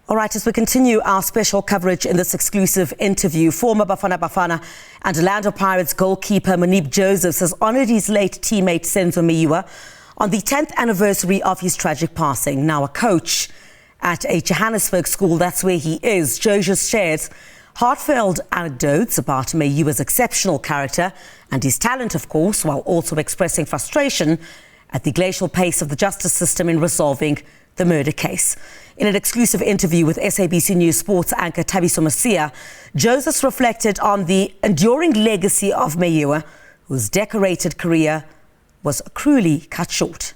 All right, as we continue our special coverage in this exclusive interview, former Bafana and Orlando Pirates goalkeeper Moeneeb Josephs has honoured his late teammate Senzo Meyiwa on the 10th anniversary of his tragic passing. Now a coach at a Johannesburg school, that's where he is, Josephs shares heartfelt anecdotes about Meyiwa's exceptional character and his talent, of course, while also expressing frustration at the glacial pace of the justice system in resolving the murder case. In an exclusive interview with SABC News Sports anchor Thabiso Mosia, Josephs reflected on the enduring legacy of Meyiwa, whose decorated career was cruelly cut short.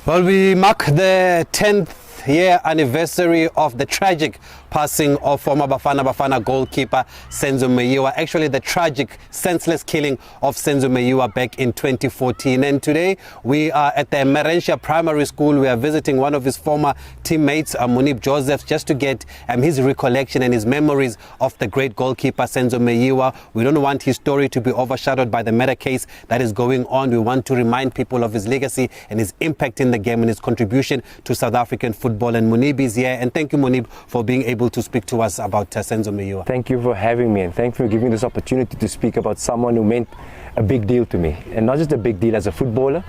Well, we mark the 10th year anniversary of the tragic passing of former Bafana goalkeeper Senzo Meyiwa. Actually, the tragic, senseless killing of Senzo Meyiwa back in 2014. And today we are at the Merentia Primary School. We are visiting one of his former teammates, Moeneeb Josephs, just to get his recollection and his memories of the great goalkeeper Senzo Meyiwa. We don't want his story to be overshadowed by the murder case that is going on. We want to remind people of his legacy and his impact in the game and his contribution to South African football. And Moeneeb is here. And thank you, Moeneeb, for being able to speak to us about Senzo Meyiwa. Thank you for having me, and thank you for giving me this opportunity to speak about someone who meant a big deal to me. And not just a big deal as a footballer,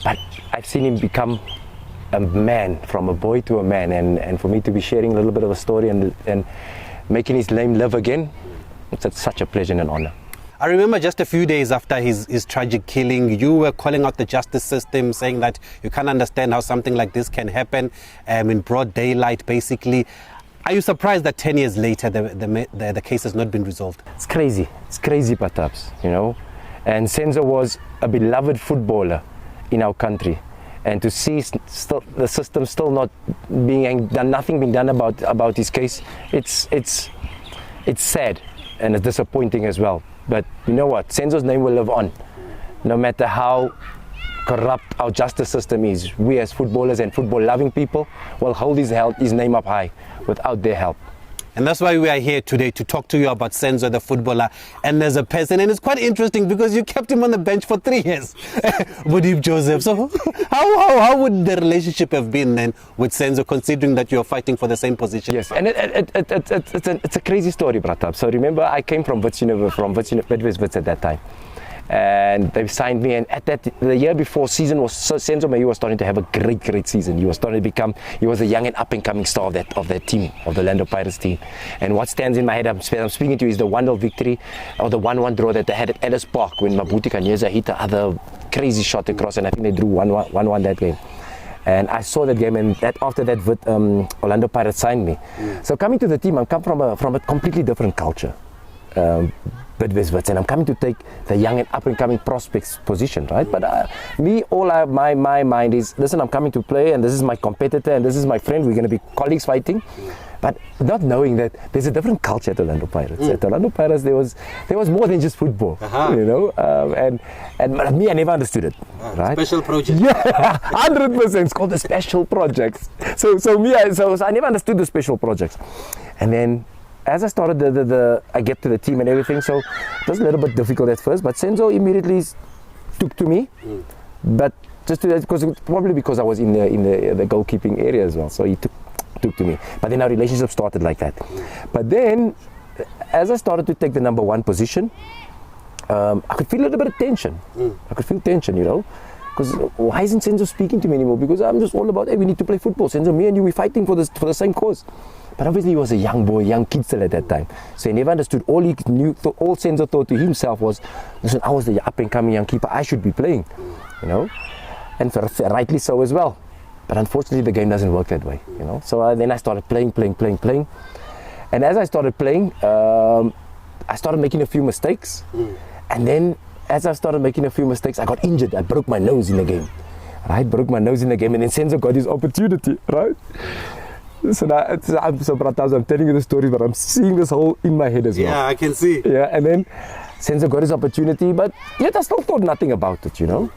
but I've seen him become a man, from a boy to a man. And for me to be sharing a little bit of a story and making his name live again, it's such a pleasure and an honor. I remember just a few days after his tragic killing, you were calling out the justice system, saying that you can't understand how something like this can happen in broad daylight, basically. Are you surprised that 10 years later the case has not been resolved? It's crazy perhaps, you know. And Senzo was a beloved footballer in our country. And to see the system still not being done, nothing being done about his case, it's sad and it's disappointing as well. But you know what? Senzo's name will live on. No matter how corrupt our justice system is, we as footballers and football-loving people will hold his name up high without their help. And that's why we are here today, to talk to you about Senzo, the footballer, and as a person. And it's quite interesting because you kept him on the bench for 3 years, Moeneeb Joseph. So how would the relationship have been then with Senzo, considering that you're fighting for the same position? Yes, and it's a crazy story, Pratap. So remember, I came from Wits at that time. And they signed me, and the year before season Senzo Meyiwa was starting to have a great season. He was starting to become, he was a young and up and coming star of that team, of the Orlando Pirates team. And what stands in my head, I'm speaking to you, is the 1-0 victory, or the 1-1 draw that they had at Ellis Park when Mabuti Kanyeza hit the other crazy shot across, and I think they drew 1-1 that game. And I saw that game, and after that Orlando Pirates signed me. So coming to the team, I come from a completely different culture. And I'm coming to take the young and up-and-coming prospects position, right? But my mind is, listen, I'm coming to play, and this is my competitor, and this is my friend. We're going to be colleagues fighting, but not knowing that there's a different culture at Orlando Pirates. At Orlando Pirates, there was more than just football, you know. And me, I never understood it. Right? Special project. Yeah, 100%. It's called the special projects. So I never understood the special projects, and then, as I started I get to the team and everything, so it was a little bit difficult at first, but Senzo immediately took to me, but just probably because I was in the goalkeeping area as well, so he took to me. But then our relationship started like that. But then, as I started to take the number 1 position, I could feel a little bit of tension. I could feel tension, you know. Because why isn't Senzo speaking to me anymore? Because I'm just all about, hey, we need to play football. Senzo, me and you, we're fighting for the same cause. But obviously he was a young boy, young kid still at that time. So he never understood. All he knew, all Senzo thought to himself was, listen, I was the up-and-coming young keeper. I should be playing, you know. And rightly so as well. But unfortunately the game doesn't work that way, you know. So then I started playing. And as I started playing, I started making a few mistakes. And then, as I started making a few mistakes, I got injured. I broke my nose in the game. Right? Broke my nose in the game, and then Senzo got his opportunity, right? So now, I'm telling you the story, but I'm seeing this whole in my head as well. Yeah, I can see. Yeah, and then Senzo got his opportunity, but yet I still thought nothing about it, you know.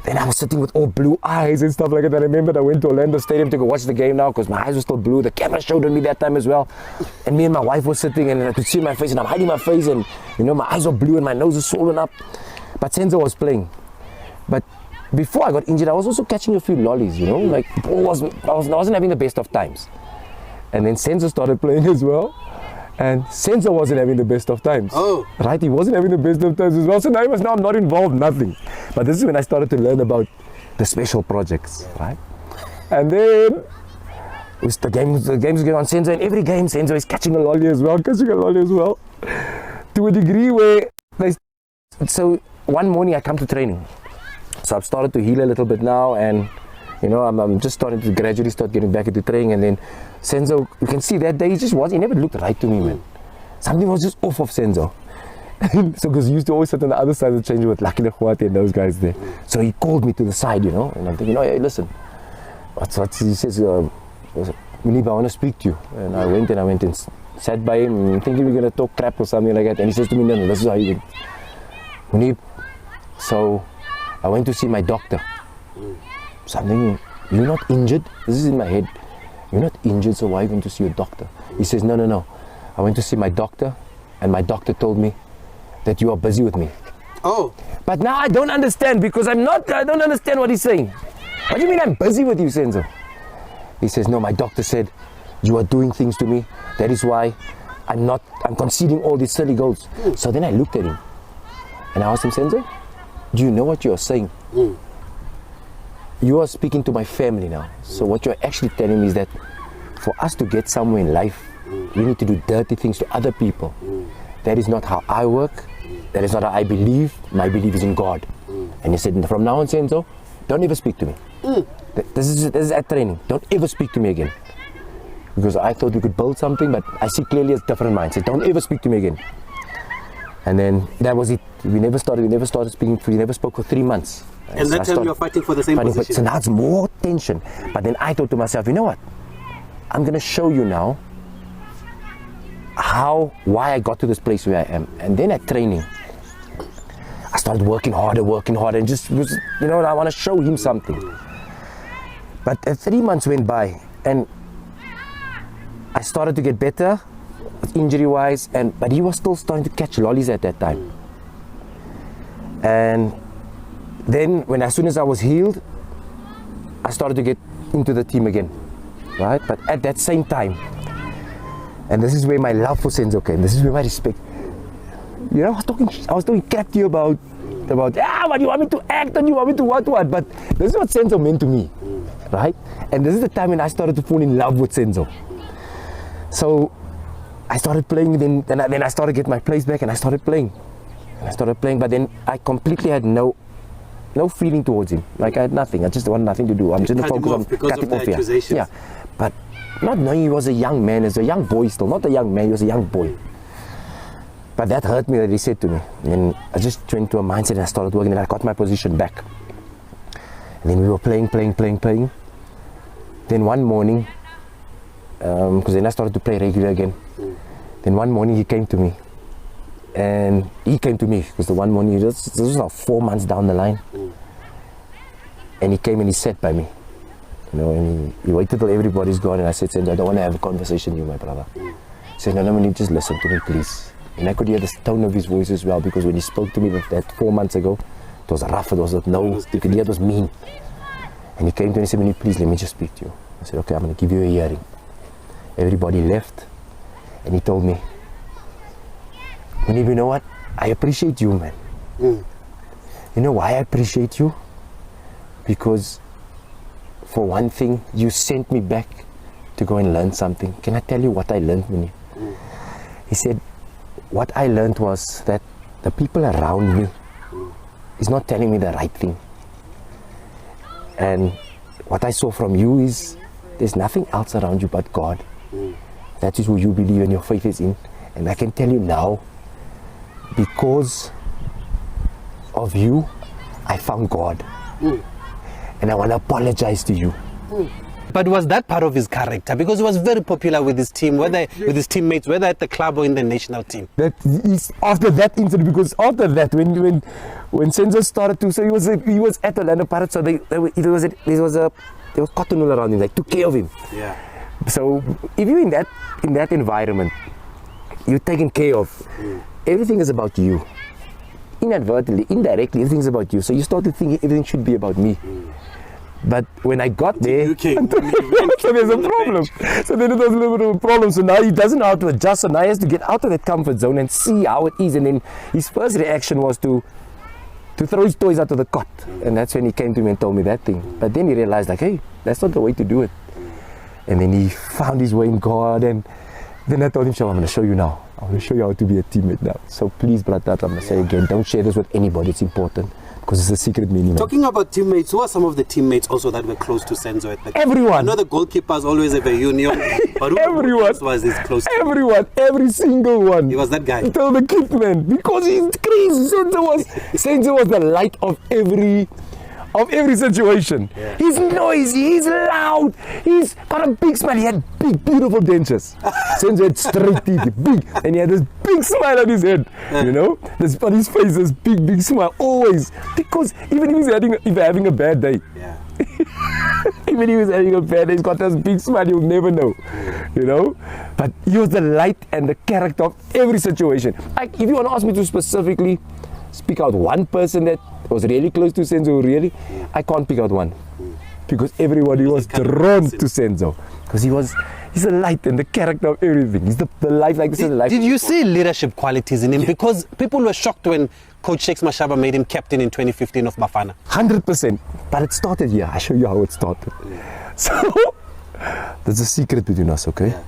Then I was sitting with all blue eyes and stuff like that. I remember I went to Orlando Stadium to go watch the game now because my eyes were still blue. The camera showed on me that time as well. And me and my wife were sitting, and I could see my face, and I'm hiding my face, and you know, my eyes are blue and my nose is swollen up. But Senzo was playing. But before I got injured, I was also catching a few lollies, you know, like I wasn't having the best of times. And then Senzo started playing as well. And Senzo wasn't having the best of times. Oh. Right, he wasn't having the best of times as well. So now I'm not involved, nothing. But this is when I started to learn about the special projects, right? And then the games going on, Senzo, and every game Senzo is catching a lolly as well, to a degree where so one morning I come to training. So I've started to heal a little bit now, and you know, I'm just starting to gradually start getting back into training. And then Senzo, you can see that day he never looked right to me, man. Something was just off of Senzo. So because he used to always sit on the other side of the change with Lucky Lehuate and those guys there. So he called me to the side, you know, and I'm thinking, oh, hey, listen. What he says, Moeneeb, I want to speak to you. And I went and sat by him, thinking we're going to talk crap or something like that. And he says to me, no, this is how you do. Moeneeb, so I went to see my doctor. So I'm thinking, you're not injured? This is in my head. You're not injured, so why are you going to see your doctor? He says, no. I went to see my doctor, and my doctor told me that you are busy with me. Oh. But now I don't understand, because I don't understand what he's saying. What do you mean I'm busy with you, Senzo? He says, no, my doctor said you are doing things to me. That is why I'm conceding all these silly goals. So then I looked at him, and I asked him, Senzo, do you know what you are saying? You are speaking to my family now. So what you're actually telling me is that for us to get somewhere in life, we need to do dirty things to other people. That is not how I work. That is not how I believe. My belief is in God. And he said, from now on, Senzo, don't ever speak to me. This is at training. Don't ever speak to me again. Because I thought we could build something, but I see clearly a different mindset. Don't ever speak to me again. And then that was it. We never started speaking. We never spoke for 3 months. And that time you're fighting for the same position. So now it's more tension. But then I thought to myself, you know what? I'm going to show you now why I got to this place where I am. And then at training, I started working harder, and just was, you know, I want to show him something. But 3 months went by, and I started to get better, injury-wise, but he was still starting to catch lollies at that time. And then, as soon as I was healed, I started to get into the team again, right? But at that same time, and this is where my love for Senzo came. This is where my respect. You know, I was talking crap to you about what you want me to act and you want me to what. But this is what Senzo meant to me, right? And this is the time when I started to fall in love with Senzo. So I started playing, then I started getting my place back, and I started playing. But then I completely had no feeling towards him. Like I had nothing. I just wanted nothing to do. I'm just focused on cutting off here. Yeah, but not knowing he was a young man, as a young boy still. Not a young man, he was a young boy. But that hurt me that he said to me. And I just went to a mindset and I started working, and I got my position back. And then we were playing. Then one morning, because then I started to play regular again. Then one morning he came to me. And he came to me because the one morning, this was about 4 months down the line. And he came and he sat by me. You know, and he waited till everybody's gone, and I said, I don't want to have a conversation with you, my brother. He said, no, Moeneeb, just listen to me, please. And I could hear the tone of his voice as well, because when he spoke to me that 4 months ago, it was rough, you could hear it was mean. And he came to me and said, Moeneeb, please let me just speak to you. I said, okay, I'm going to give you a hearing. Everybody left, and he told me, Moeneeb, you know what? I appreciate you, man. You know why I appreciate you? Because for one thing, you sent me back to go and learn something. Can I tell you what I learned, Moeneeb? He said, what I learned was that the people around me is not telling me the right thing. And what I saw from you is there's nothing else around you but God. That is who you believe and your faith is in. And I can tell you now, because of you, I found God. And I want to apologize to you. But was that part of his character? Because he was very popular with his team, with his teammates, whether at the club or in the national team. That is after that incident, because after that, when Senzo started to, so he was at Orlando Pirates, so there was cotton all around him, they took care of him. Yeah. So if you're in that environment, you're taken care of. Everything is about you. inadvertently, indirectly, everything's about you. So you started thinking everything should be about me. But when I got there, so there's a problem. So then it was a little bit of a problem. So now he doesn't know how to adjust. So now he has to get out of that comfort zone and see how it is. And then his first reaction was to throw his toys out of the cot. And that's when he came to me and told me that thing. But then he realized, like, hey, that's not the way to do it. And then he found his way in God. And then I told him, I'm going to show you now. I'm going to show you how to be a teammate now. So please, brother, I'm going to say again, don't share this with anybody. It's important. Because it's a secret minimum. Talking about teammates, who are some of the teammates also that were close to Senzo at the time? Everyone. I know the goalkeepers always have a union, but who was this close to? Everyone, every single one. He was that guy. Tell the kid, man, because he's crazy. Senzo was the light of every situation. Yeah. He's noisy, he's loud, he's got a big smile. He had big, beautiful dentures. Senzo had straight teeth, big, and he had this big smile on his head. You know, on his face, this big smile always. Because even if he's having a bad day, even if he's having a bad day, he's got this big smile. You'll never know, you know. But he was the light and the character of every situation. Like, if you want to ask me to specifically speak out one person that was really close to Senzo, really, I can't pick out one, because everybody was drawn to Senzo, because he's the light and the character of everything. He's the life, like this is the life. Did you see leadership qualities in him? Yeah. Because people were shocked when Coach Shakes Mashaba made him captain in 2015 of Bafana. 100%. But it started here. I'll show you how it started. Yeah. So there's a secret between us, okay? Yeah.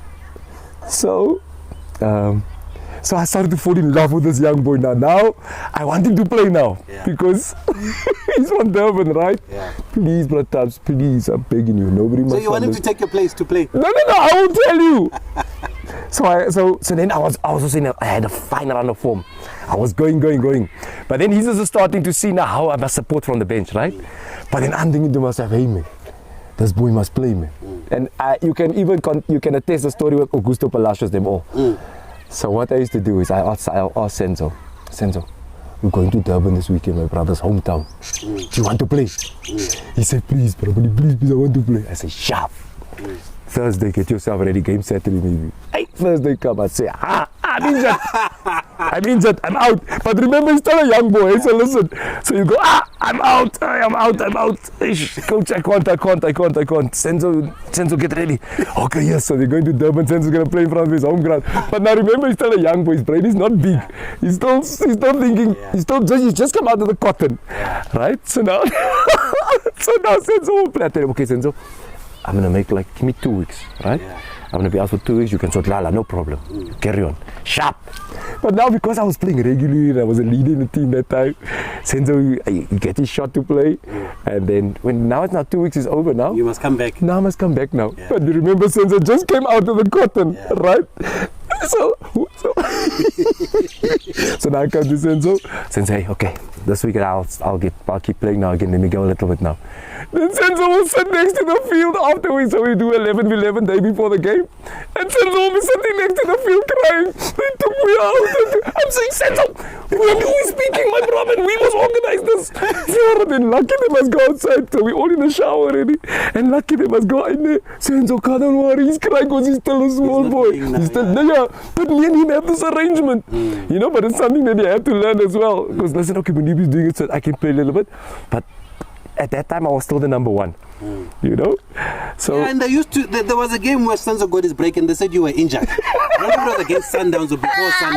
So I started to fall in love with this young boy now. Now, I want him to play now. Yeah. Because he's from Durban, right? Yeah. Please, brother Tabs, please, I'm begging you. Nobody must. So you want him to take your place to play? No, I won't tell you. So then I was also saying I had a fine run of form. I was going. But then he's also starting to see now how I must support from the bench, right? But then I'm thinking to myself, hey, man, this boy must play, man. And you can attest the story with Augusto Palacios, them all. So what I used to do is I asked Senzo, we're going to Durban this weekend, my brother's hometown. Do you want to play? He said, please, bro, please, I want to play. I said, sharp. Thursday, get yourself ready, game Saturday maybe. Hey, Thursday come, I say, I'm injured, I'm out. But remember, he's still a young boy, so listen. So you go, I'm out. Coach, I can't. Senzo, get ready. Okay, yes, so they're going to Durban. Senzo's going to play in front of his home ground. But now remember, he's still a young boy. His brain is not big. He's still thinking, he's just come out of the cotton. Right? So now Senzo will play. I tell him, okay, Senzo, I'm going to make give me 2 weeks, right? Yeah. I'm going to be out for 2 weeks. You can sort Lala, no problem. Carry on. Sharp. But now, because I was playing regularly and I was a leader in the team that time, Senzo, you get his shot to play. And then, now 2 weeks is over now. You must come back. Now I must come back now. Yeah. But you remember, Senzo just came out of the cotton, right? So now I come to Senzo. Senzo, hey, okay, this weekend I'll keep playing now again. Let me go a little bit now. Then Senzo will sit next to the field afterwards. So we do 11v11 day before the game. And Senzo will be sitting next to the field crying. They took me out. I'm saying, Senzo, when who is speaking, my brother? We must organize this. Yeah, then Lucky they must go outside. So we're all in the shower already. And Lucky they must go in there. Senzo, don't worry. He's crying because he's still a small boy. He's still, but me and him have this arrangement. You know, but it's something that you have to learn as well. Because listen, okay, Moeneeb is doing it so I can play a little bit. But at that time I was still the number one. You know? So and there was a game where Senzo got his break and they said you were injured. I don't know if it was against Sundowns or before Sundowns.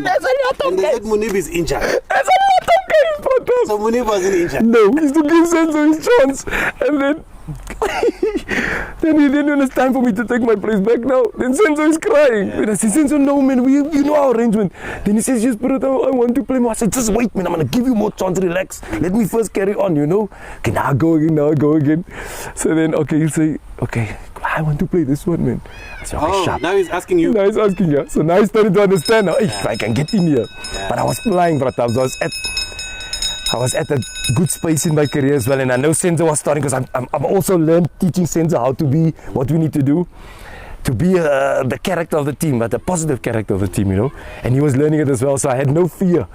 And they said Moeneeb is injured. There's a lot of games, but so Moeneeb wasn't injured. No, he's to give Senzo his chance. And then then when it's time for me to take my place back now, then Senzo is crying. And I say, Senzo, no, man, you know our arrangement. Then he says, yes, but I want to play more. I said, just wait, man, I'm going to give you more chance, relax. Let me first carry on, you know. Okay, now go again. So then, okay, he'll say, okay, I want to play this one, man. I said, okay, sharp. Now he's asking you. So now he's starting to understand now, if I can get in here. But I was flying, brother. I was at a good space in my career as well, and I know Senzo was starting because I'm also teaching Senzo how to be what we need to do to be the character of the team, but the positive character of the team, you know. And he was learning it as well, so I had no fear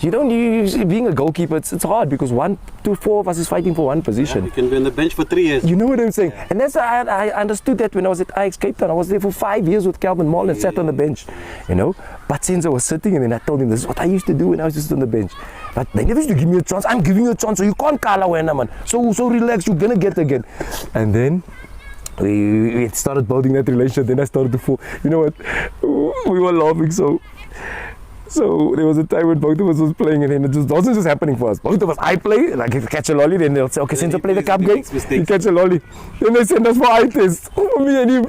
being a goalkeeper, it's hard because 1 to 4 of us is fighting for one position. You can be on the bench for 3 years. You know what I'm saying? And that's I understood that when I was at Ajax Cape Town. I was there for 5 years with Calvin Mall and sat on the bench, you know. But Senzo was sitting, and then I told him this is what I used to do when I was just on the bench. But they never used to give me a chance. I'm giving you a chance, so you can't call away, man. So relax, you're gonna get again. And then we started building that relationship. Then I started to fall. You know what? We were laughing So there was a time when both of us was playing, and then it just wasn't just happening for us. Both of us, I play, and I catch a lolly, then they'll say, okay, Senzo play the cup game, you catch a lolly. Then they send us for eye test, for me and him.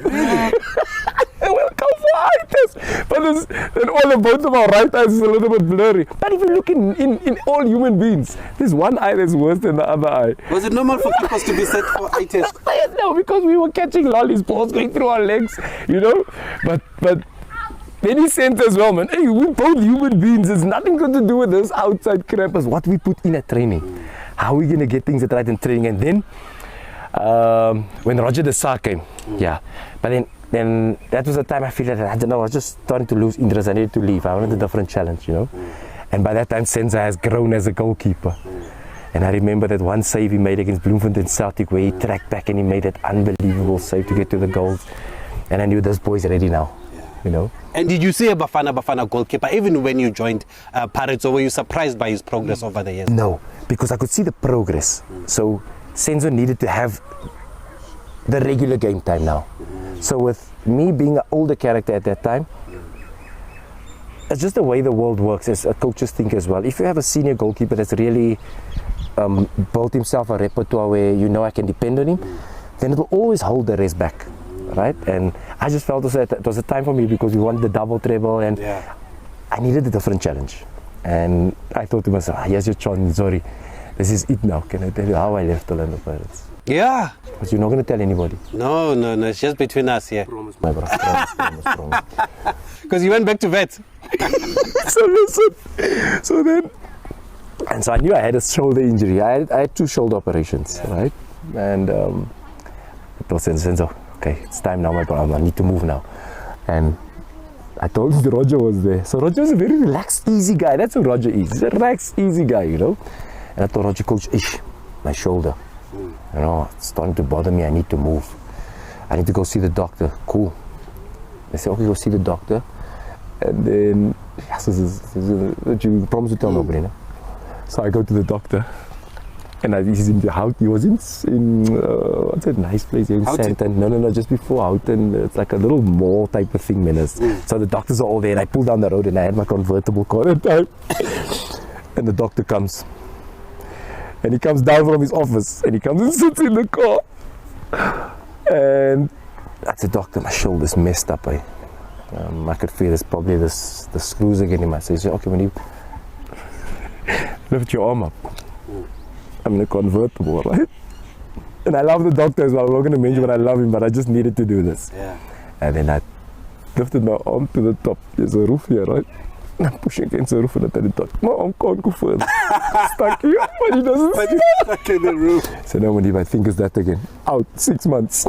And we'll come for eye test. But then both of our right eyes is a little bit blurry. But if you look in all human beings, there's one eye that's worse than the other eye. Was it normal for keepers to be set for eye test? No, because we were catching lollies, balls going through our legs, you know. But many sense as well, man. Hey, we're both human beings. It's nothing got to do with this outside crap. It's what we put in at training. How are we going to get things right in training? And then, when Roger de Sá came, yeah. But then that was the time I feel that, I don't know, I was just starting to lose interest. I needed to leave. I wanted a different challenge, you know. And by that time, Senzo has grown as a goalkeeper. And I remember that one save he made against Bloemfontein Celtic, where he tracked back and he made that unbelievable save to get to the goals. And I knew this boy's ready now. You know. And did you see a Bafana goalkeeper even when you joined Pirates, or were you surprised by his progress over the years? No, because I could see the progress. So Senzo needed to have the regular game time now. So with me being an older character at that time, it's just the way the world works, as coaches think as well. If you have a senior goalkeeper that's really built himself a repertoire where you know I can depend on him, then it will always hold the rest back. Right, and I just felt that it was a time for me because we wanted the double treble, and I needed a different challenge. And I thought to myself, here's your chance, sorry, this is it now. Can I tell you how I left Orlando Pirates? Yeah. But you're not going to tell anybody. No, it's just between us here. Promise, my brother. Promise. Because you went back to vet. So listen, so I knew I had a shoulder injury. I had 2 shoulder operations, right? And I told Senzo, okay, it's time now, my brother. I need to move now. And I told him Roger was there. So Roger was a very relaxed, easy guy. That's who Roger is. He's a relaxed, easy guy, you know. And I told Roger, coach, my shoulder. You know, it's starting to bother me. I need to move. I need to go see the doctor. Cool. They said, okay, go see the doctor. And then, you promise to tell nobody, no? So I go to the doctor. And he's in the house. He was in what's that nice place here in Sandton? No, just before Houghton. It's like a little mall type of thing, man. So the doctors are all there, and I pulled down the road, and I had my convertible car at the time. And the doctor comes, and he comes down from his office, and he comes and sits in the car. And I said, doctor, my shoulder's messed up. I could feel there's probably the screws again in my. So he said, okay, when you lift your arm up. I'm in a convertible, right? And I love the doctor as well. I'm not going to mention what I love him, but I just needed to do this. Yeah. And then I lifted my arm to the top. There's a roof here, right? And I'm pushing against the roof, and I tell the doctor, my arm can't go further. Stuck here, but he doesn't. But he's stuck in the roof. So now, Moeneeb, I think it's that again. Out 6 months.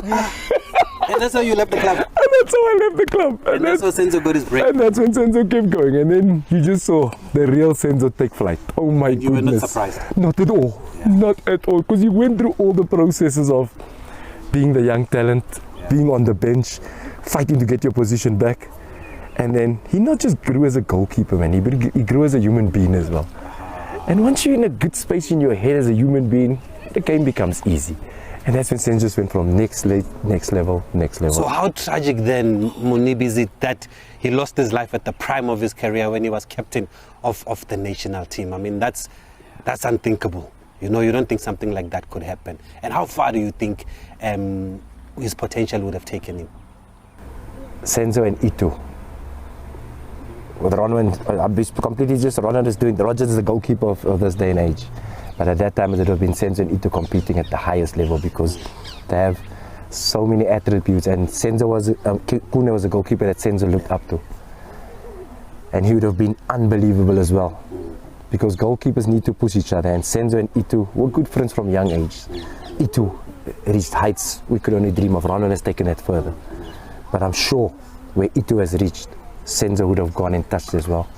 And that's how you left the club. And that's how I left the club. And that's how Senzo got his break. And that's when Senzo kept going. And then you just saw the real Senzo take flight. Oh my goodness. You were not surprised? Not at all. Yeah. Not at all. Because he went through all the processes of being the young talent, being on the bench, fighting to get your position back. And then he not just grew as a goalkeeper, man. He grew as a human being as well. And once you're in a good space in your head as a human being, the game becomes easy. And that's when Senzo just went from next level. So how tragic then, Moeneeb, is it that he lost his life at the prime of his career when he was captain of the national team? I mean, that's unthinkable. You know, you don't think something like that could happen. And how far do you think his potential would have taken him? Senzo and Ito. With Ron, completely just Ron is doing. Rogers is the goalkeeper of this day and age. But at that time, it would have been Senzo and Ito competing at the highest level because they have so many attributes. And Senzo Kune was a goalkeeper that Senzo looked up to. And he would have been unbelievable as well. Because goalkeepers need to push each other. And Senzo and Ito were good friends from young age. Ito reached heights we could only dream of. Ron has taken it further. But I'm sure where Ito has reached, Senzo would have gone and touched as well.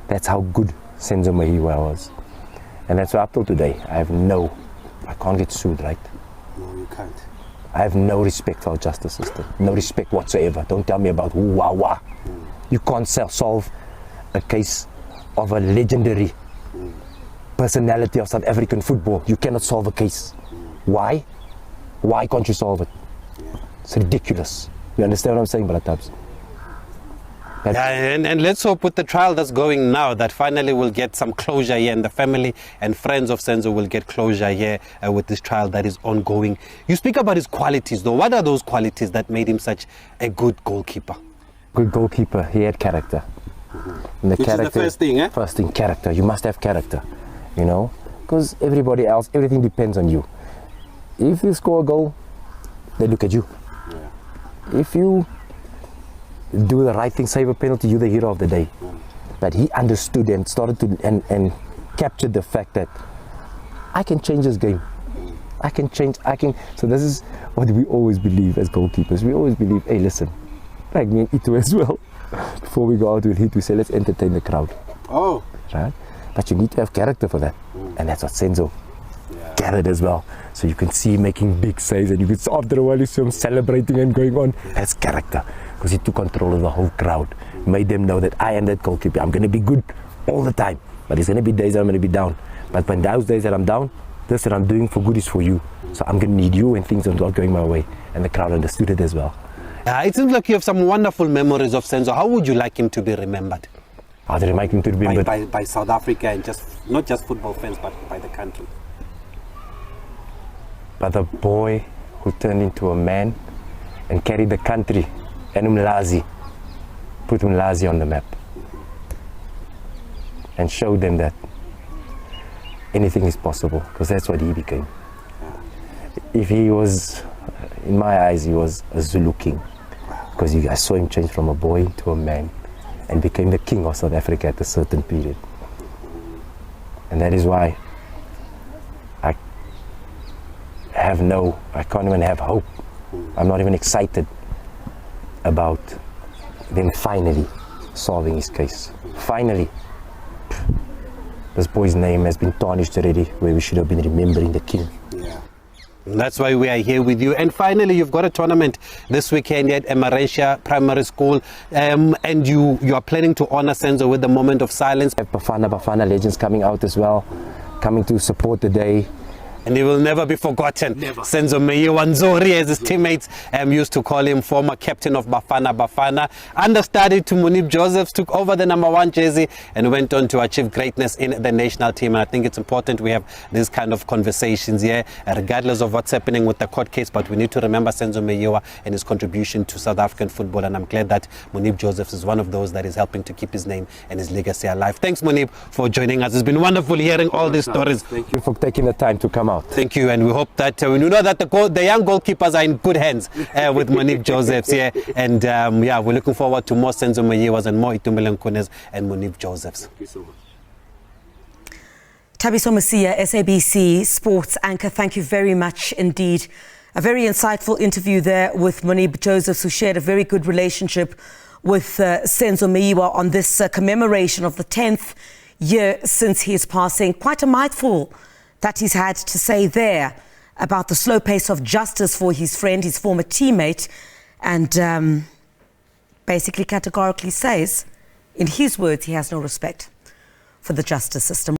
That's how good Senzo Meyiwa was. And that's why up till today, I can't get sued, right? No, you can't. I have no respect for our justice system. No respect whatsoever. Don't tell me about wah. You can't solve a case of a legendary personality of South African football. You cannot solve a case. Why? Why can't you solve it? It's ridiculous. You understand what I'm saying, Tabs? Yeah, and let's hope with the trial that's going now that finally we'll get some closure here, and the family and friends of Senzo will get closure here with this trial that is ongoing. You speak about his qualities though. What are those qualities that made him such a good goalkeeper? Good goalkeeper, he had character. And the Which character, is the first thing, eh? First thing, character. You must have character, you know, because everybody else, everything depends on you. If you score a goal, they look at you. Yeah. If you do the right thing, save a penalty, you're the hero of the day. But he understood and started to and captured the fact that I can change this game. I can. So this is what we always believe as goalkeepers. We always believe, hey, listen, like me and Ito as well. Before we go out with hit, we say, let's entertain the crowd. Oh. Right? But you need to have character for that. And that's what Senzo gathered as well. So you can see him making big saves, and you can see after a while you see him celebrating and going on. That's character. Because he took control of the whole crowd. Made them know that I am that goalkeeper. I'm going to be good all the time. But there's going to be days that I'm going to be down. But when those days that I'm down, this that I'm doing for good is for you. So I'm going to need you when things are not going my way. And the crowd understood it as well. It seems like you have some wonderful memories of Senzo. How would you like him to be remembered? How do you like him to be remembered? By South Africa, and not just football fans, but by the country. But the boy who turned into a man and carried the country, and put Umlazi on the map, and showed them that anything is possible, because that's what he became. If he was, in my eyes, he was a Zulu king, because I saw him change from a boy to a man and became the king of South Africa at a certain period. And that is why I can't even have hope. I'm not even excited about them finally solving his case. Finally. This boy's name has been tarnished already, where we should have been remembering the king. Yeah. And that's why we are here with you. And finally, you've got a tournament this weekend at Emaresia Primary School, and you are planning to honor Senzo with the moment of silence. Bafana legends coming out as well, coming to support the day. And he will never be forgotten. Never. Senzo Meyiwa Nzori, as his teammates used to call him, former captain of Bafana. Understudy to Moeneeb Josephs, took over the #1 jersey and went on to achieve greatness in the national team. And I think it's important we have these kind of conversations here, regardless of what's happening with the court case. But we need to remember Senzo Meyiwa and his contribution to South African football. And I'm glad that Moeneeb Josephs is one of those that is helping to keep his name and his legacy alive. Thanks, Moeneeb, for joining us. It's been wonderful hearing all these stories. Thank you for taking the time to come out. Thank you, and we hope that we know that the young goalkeepers are in good hands with Moeneeb Josephs here, and we're looking forward to more Senzo Meyiwas and more Itumeleng Khunes and Moeneeb Josephs. Thank you so much. Thabiso Mosia, SABC Sports anchor, thank you very much indeed. A very insightful interview there with Moeneeb Josephs, who shared a very good relationship with Senzo Meyiwa on this commemoration of the 10th year since his passing. Quite a mouthful that he's had to say there about the slow pace of justice for his friend, his former teammate, and basically categorically says, in his words, he has no respect for the justice system.